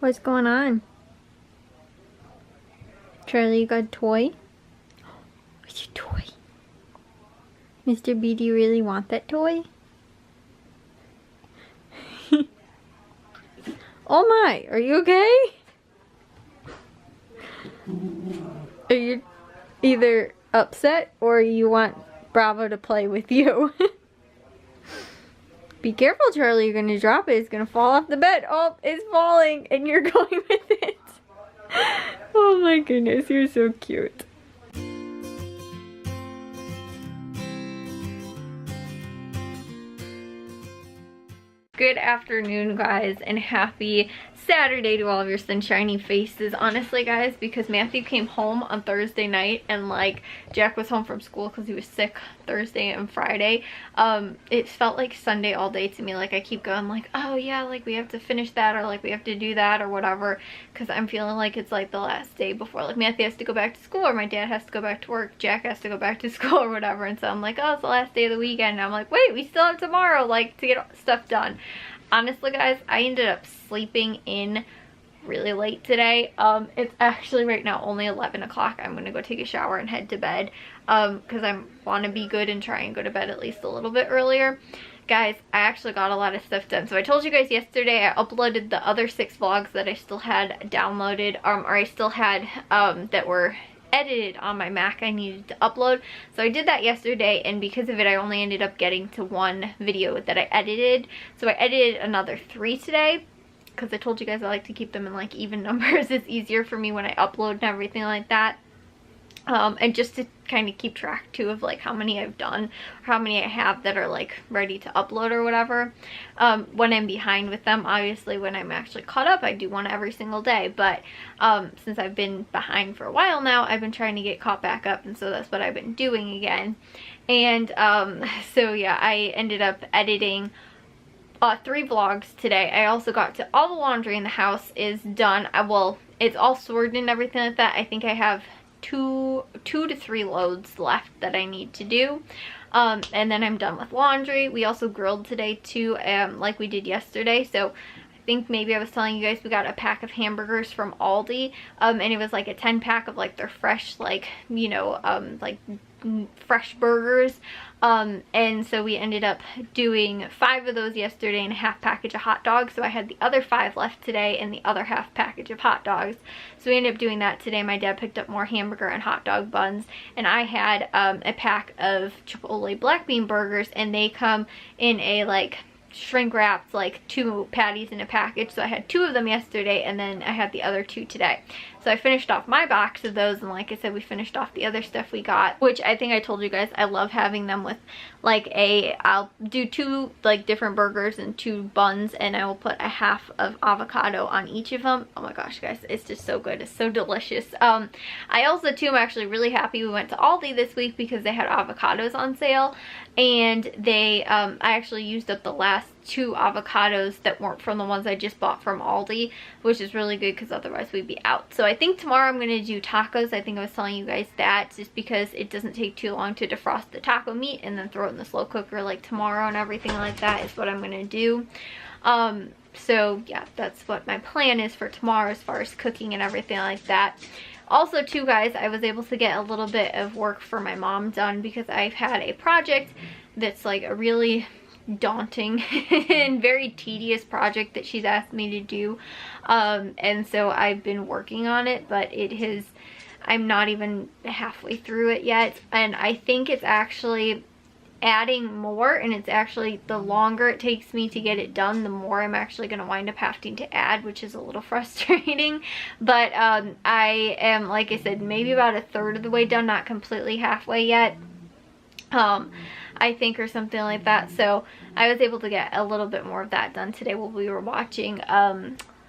What's going on? Charlie, you got a toy? What's your toy? Mr. B, do you really want that toy? Oh my, are you okay? Are you either upset or you want Bravo to play with you? Be careful, Charlie, you're gonna drop it. It's gonna fall off the bed. Oh, it's falling and you're going with it. Oh my goodness, you're so cute. Good afternoon, guys, and happy Saturday to all of your sunshiny faces. Honestly, guys, because Matthew came home on Thursday night and like Jack was home from school because he was sick Thursday and Friday, it felt like Sunday all day to me. Like I keep going like, oh yeah, like we have to finish that, or like we have to do that or whatever, because I'm feeling like it's like the last day before like Matthew has to go back to school, or my dad has to go back to work, Jack has to go back to school or whatever. And so I'm like, oh, it's the last day of the weekend, and I'm like, wait, we still have tomorrow like to get stuff done. Honestly, guys, I ended up sleeping in really late today. It's actually right now only 11 o'clock. I'm gonna go take a shower and head to bed because I want to be good and try and go to bed at least a little bit earlier. Guys, I actually got a lot of stuff done. So I told you guys yesterday I uploaded the other 6 vlogs that I still had downloaded, or I still had that were edited on my Mac I needed to upload. So I did that yesterday, and because of it I only ended up getting to 1 video that I edited. So I edited another 3 today because I told you guys I like to keep them in like even numbers. It's easier for me when I upload and everything like that. And just to kind of keep track too of like how many I've done, or how many I have that are like ready to upload or whatever. When I'm behind with them, obviously when I'm actually caught up I do one every single day, but since I've been behind for a while now, I've been trying to get caught back up, and so that's what I've been doing again. And so yeah, I ended up editing 3 vlogs today. I also got to all the laundry in the house is done. Well, it's all sorted and everything like that. I think I have two to 3 loads left that I need to do, and then I'm done with laundry. We also grilled today too, like we did yesterday. So I think maybe I was telling you guys we got a pack of hamburgers from Aldi, and it was like a 10-pack of like their fresh, like, you know, like fresh burgers, and so we ended up doing 5 of those yesterday and a half package of hot dogs. So I had the other 5 left today and the other half package of hot dogs. So we ended up doing that today. My dad picked up more hamburger and hot dog buns, and I had a pack of Chipotle black bean burgers, and they come in a like shrink wrapped like 2 patties in a package. So I had 2 of them yesterday, and then I had the other 2 today. So I finished off my box of those, and like I said, we finished off the other stuff we got, which I think I told you guys I love having them with like I'll do 2 like different burgers and 2 buns, and I will put a half of avocado on each of them. Oh my gosh, guys, it's just so good. It's so delicious. I also too am actually really happy we went to Aldi this week because they had avocados on sale, and they I actually used up the last 2 avocados that weren't from the ones I just bought from Aldi, which is really good because otherwise we'd be out. So I think tomorrow I'm going to do tacos. I think I was telling you guys that, just because it doesn't take too long to defrost the taco meat and then throw it in the slow cooker like tomorrow, and everything like that is what I'm going to do. So yeah, that's what my plan is for tomorrow as far as cooking and everything like that. Also too, guys, I was able to get a little bit of work for my mom done because I've had a project that's like a really daunting and very tedious project that she's asked me to do, and so I've been working on it, but I'm not even halfway through it yet, and I think it's actually adding more, and it's actually, the longer it takes me to get it done, the more I'm actually going to wind up having to add, which is a little frustrating. But I am, like I said, maybe about 1/3 of the way done, not completely halfway yet, I think, or something like that. So I was able to get a little bit more of that done today while we were watching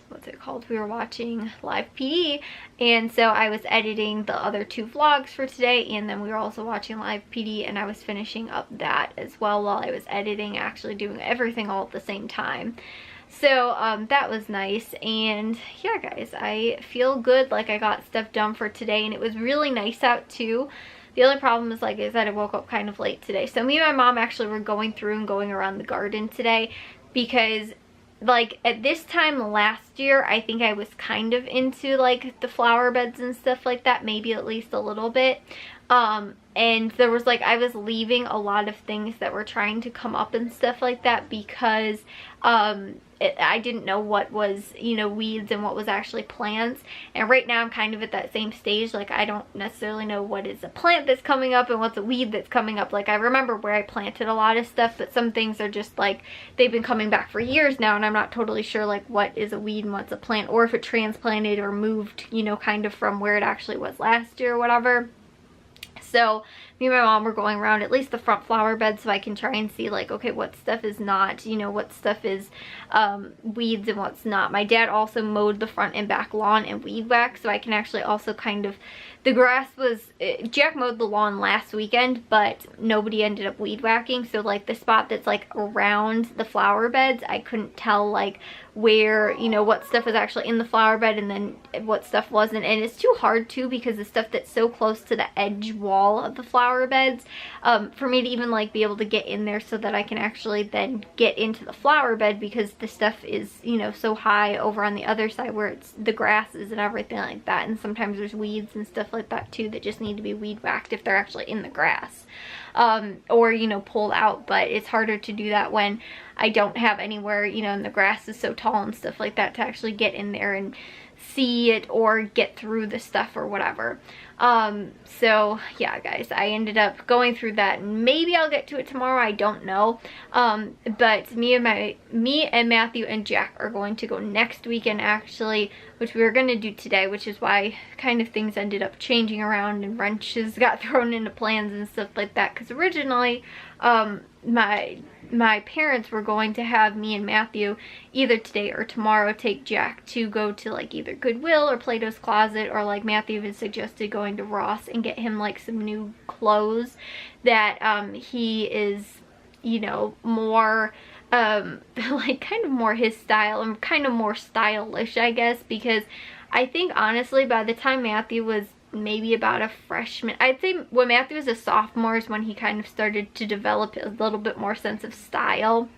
what's it called, we were watching Live PD, and so I was editing the other 2 vlogs for today, and then we were also watching Live PD, and I was finishing up that as well while I was editing, actually doing everything all at the same time. So that was nice, and yeah, guys, I feel good, like I got stuff done for today, and it was really nice out too. The only problem is, like I said, I woke up kind of late today. So me and my mom actually were going through and going around the garden today because like at this time last year, I think I was kind of into like the flower beds and stuff like that, maybe at least a little bit. And there was like, I was leaving a lot of things that were trying to come up and stuff like that because I didn't know what was, you know, weeds and what was actually plants. And right now I'm kind of at that same stage. Like, I don't necessarily know what is a plant that's coming up and what's a weed that's coming up. Like, I remember where I planted a lot of stuff, but some things are just like, they've been coming back for years now, and I'm not totally sure like what is a weed and what's a plant, or if it transplanted or moved, you know, kind of from where it actually was last year or whatever. So me and my mom were going around at least the front flower bed so I can try and see like, okay, what stuff is not, you know, what stuff is weeds and what's not. My dad also mowed the front and back lawn and weed whacked, so I can actually also kind of, the grass was, Jack mowed the lawn last weekend, but nobody ended up weed whacking. So like the spot that's like around the flower beds, I couldn't tell like where, you know, what stuff was actually in the flower bed and then what stuff wasn't. And it's too hard too, because the stuff that's so close to the edge wall of the flower beds, for me to even like be able to get in there so that I can actually then get into the flower bed, because the stuff is, you know, so high over on the other side where it's the grasses and everything like that. And sometimes there's weeds and stuff like that too that just need to be weed whacked if they're actually in the grass, or, you know, pulled out. But it's harder to do that when I don't have anywhere, you know, and the grass is so tall and stuff like that to actually get in there and see it or get through the stuff or whatever. So yeah, guys, I ended up going through that. Maybe I'll get to it tomorrow, I don't know. But me and Matthew and Jack are going to go next weekend actually, which we were going to do today, which is why kind of things ended up changing around and wrenches got thrown into plans and stuff like that. Because originally, my parents were going to have me and Matthew either today or tomorrow take Jack to go to like either Goodwill or Plato's Closet, or like Matthew even suggested going to Ross and get him like some new clothes that he is, you know, more like kind of more his style and kind of more stylish, I guess, because I think honestly by the time Matthew was maybe about a freshman, I'd say when Matthew was a sophomore is when he kind of started to develop a little bit more sense of style.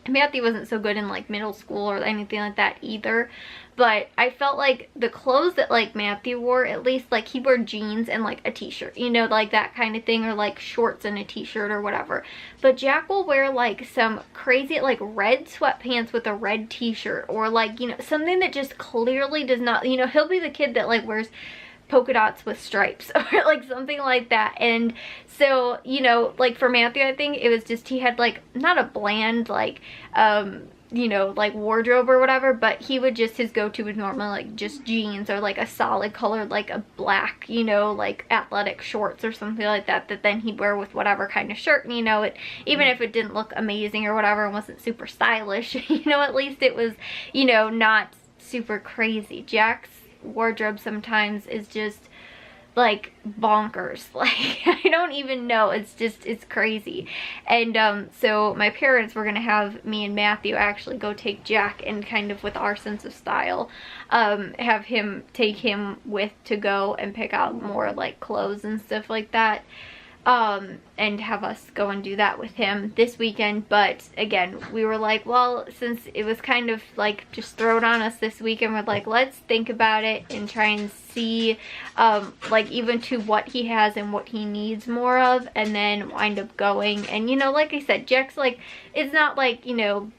Matthew wasn't so good in like middle school or anything like that either, but I felt like the clothes that like Matthew wore, at least like he wore jeans and like a t-shirt, you know, like that kind of thing, or like shorts and a t-shirt or whatever. But Jack will wear like some crazy like red sweatpants with a red t-shirt, or like, you know, something that just clearly does not, you know, he'll be the kid that like wears polka dots with stripes or like something like that. And so, you know, like for Matthew, I think it was just, he had like not a bland like you know, like wardrobe or whatever, but he would just, his go-to would normally like just jeans or like a solid color, like a black, you know, like athletic shorts or something like that, that then he'd wear with whatever kind of shirt. And, you know, it, even if it didn't look amazing or whatever and wasn't super stylish, you know, at least it was, you know, not super crazy. Jack's wardrobe sometimes is just like bonkers, like I don't even know, it's just, it's crazy. And so my parents were gonna have me and Matthew actually go take Jack, and kind of with our sense of style, have him take him with to go and pick out more like clothes and stuff like that, and have us go and do that with him this weekend. But again, we were like, well, since it was kind of like just thrown on us this weekend, we're like, let's think about it and try and see like even to what he has and what he needs more of, and then wind up going. And, you know, like I said, Jack's like, it's not like, you know,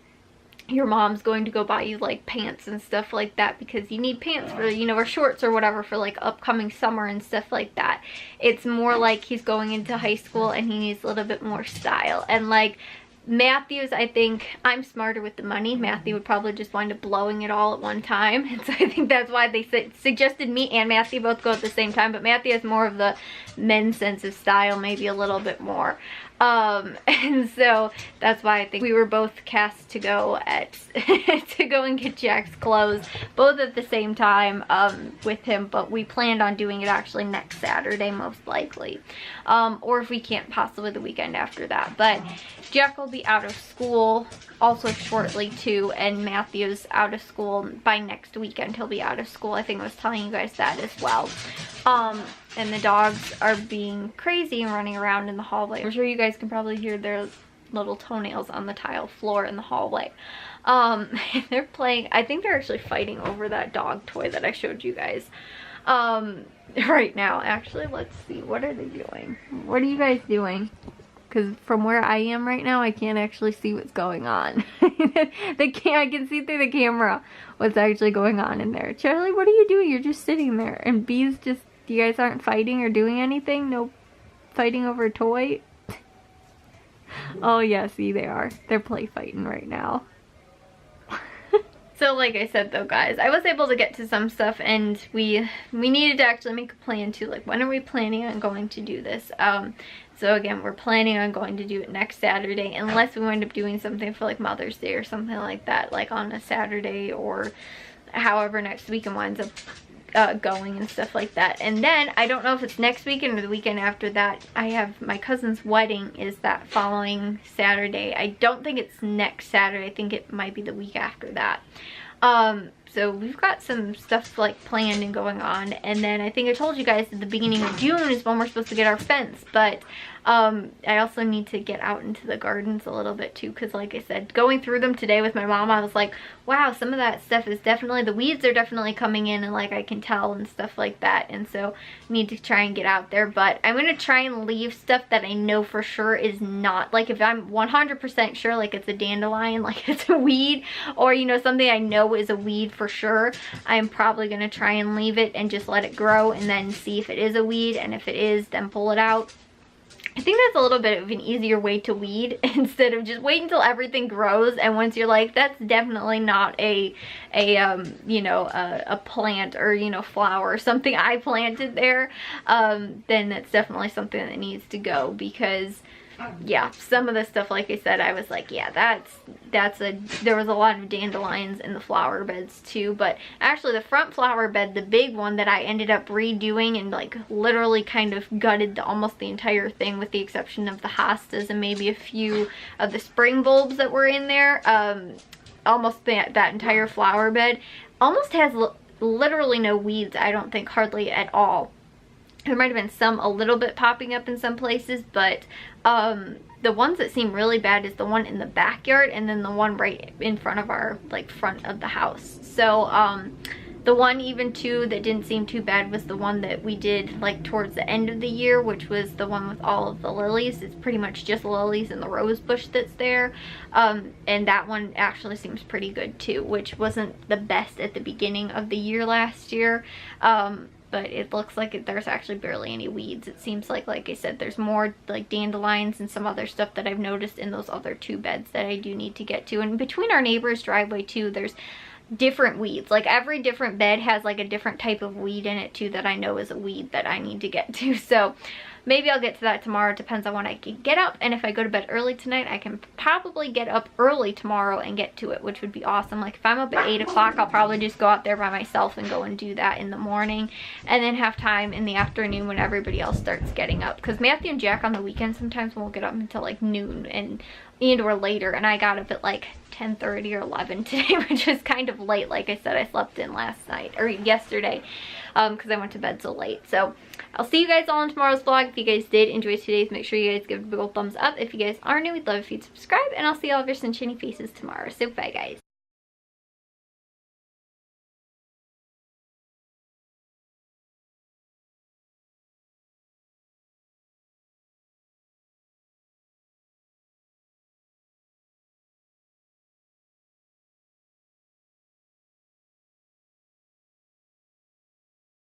your mom's going to go buy you like pants and stuff like that because you need pants for, you know, or shorts or whatever for like upcoming summer and stuff like that. It's more like he's going into high school and he needs a little bit more style. And like Matthew's, I think I'm smarter with the money. Matthew would probably just wind up blowing it all at one time, and so I think that's why they suggested me and Matthew both go at the same time. But Matthew has more of the men's sense of style, maybe a little bit more. And so that's why I think we were both cast to go to go and get Jack's clothes both at the same time with him, but we planned on doing it actually next Saturday most likely, or if we can't, possibly the weekend after that. But Jack will be out of school also shortly too, and Matthew's out of school by next weekend. He'll be out of school. I think I was telling you guys that as well. And the dogs are being crazy and running around in the hallway. I'm sure you guys can probably hear their little toenails on the tile floor in the hallway. They're playing, I think they're actually fighting over that dog toy that I showed you guys right now. Actually, let's see, what are they doing? What are you guys doing? Because from where I am right now, I can't actually see what's going on. I can see through the camera what's actually going on in there. Charlie, what are you doing? You're just sitting there. And B's just, you guys aren't fighting or doing anything? No fighting over a toy? Oh yeah, see, they are. They're play fighting right now. So like I said though, guys, I was able to get to some stuff, and we needed to actually make a plan too. Like, when are we planning on going to do this? So again, we're planning on going to do it next Saturday, unless we wind up doing something for like Mother's Day or something like that, like on a Saturday, or however next weekend winds up going and stuff like that. And then I don't know if it's next weekend or the weekend after that. I have my cousin's wedding is that following Saturday. I don't think it's next Saturday. I think it might be the week after that. So we've got some stuff like planned and going on. And then I think I told you guys at the beginning of June is when we're supposed to get our fence, but I also need to get out into the gardens a little bit too, because like I said, going through them today with my mom, I was like, wow, some of that stuff is definitely, the weeds are definitely coming in, and like I can tell and stuff like that. And so I need to try and get out there, but I'm gonna try and leave stuff that I know for sure is not, like if I'm 100% sure like it's a dandelion, like it's a weed, or you know, something I know is a weed for sure, I'm probably gonna try and leave it and just let it grow, and then see if it is a weed, and if it is, then pull it out. I think that's a little bit of an easier way to weed, instead of just wait until everything grows, and once you're like, that's definitely not a you know, a plant or, you know, flower or something I planted there, then that's definitely something that needs to go. Because yeah, some of the stuff, like I said, I was like, yeah, there was a lot of dandelions in the flower beds too. But actually the front flower bed, the big one that I ended up redoing and like literally kind of gutted almost the entire thing, with the exception of the hostas and maybe a few of the spring bulbs that were in there, almost that entire flower bed almost has literally no weeds, I don't think, hardly at all. There might have been some a little bit popping up in some places, but the ones that seem really bad is the one in the backyard, and then the one right in front of our, like, front of the house. So the one even too that didn't seem too bad was the one that we did like towards the end of the year, which was the one with all of the lilies. It's pretty much just lilies and the rose bush that's there, and that one actually seems pretty good too, which wasn't the best at the beginning of the year last year. But it looks like there's actually barely any weeds. It seems like I said, there's more like dandelions and some other stuff that I've noticed in those other two beds that I do need to get to. And between our neighbor's driveway too, there's different weeds. Like every different bed has like a different type of weed in it too that I know is a weed that I need to get to. So maybe I'll get to that tomorrow. It depends on when I can get up, and if I go to bed early tonight, I can probably get up early tomorrow and get to it, which would be awesome. Like if I'm up at 8 o'clock, I'll probably just go out there by myself and go and do that in the morning, and then have time in the afternoon when everybody else starts getting up. Because Matthew and Jack on the weekend sometimes won't get up until like noon and or later, and I got up at like 10:30 or 11 today, which is kind of late. Like I said, I slept in last night or yesterday because I went to bed so late. So I'll see you guys all in tomorrow's vlog. If you guys did enjoy today's, make sure you guys give it a big old thumbs up. If you guys are new, we'd love if you'd subscribe, and I'll see all of your sunshiny faces tomorrow. So bye guys.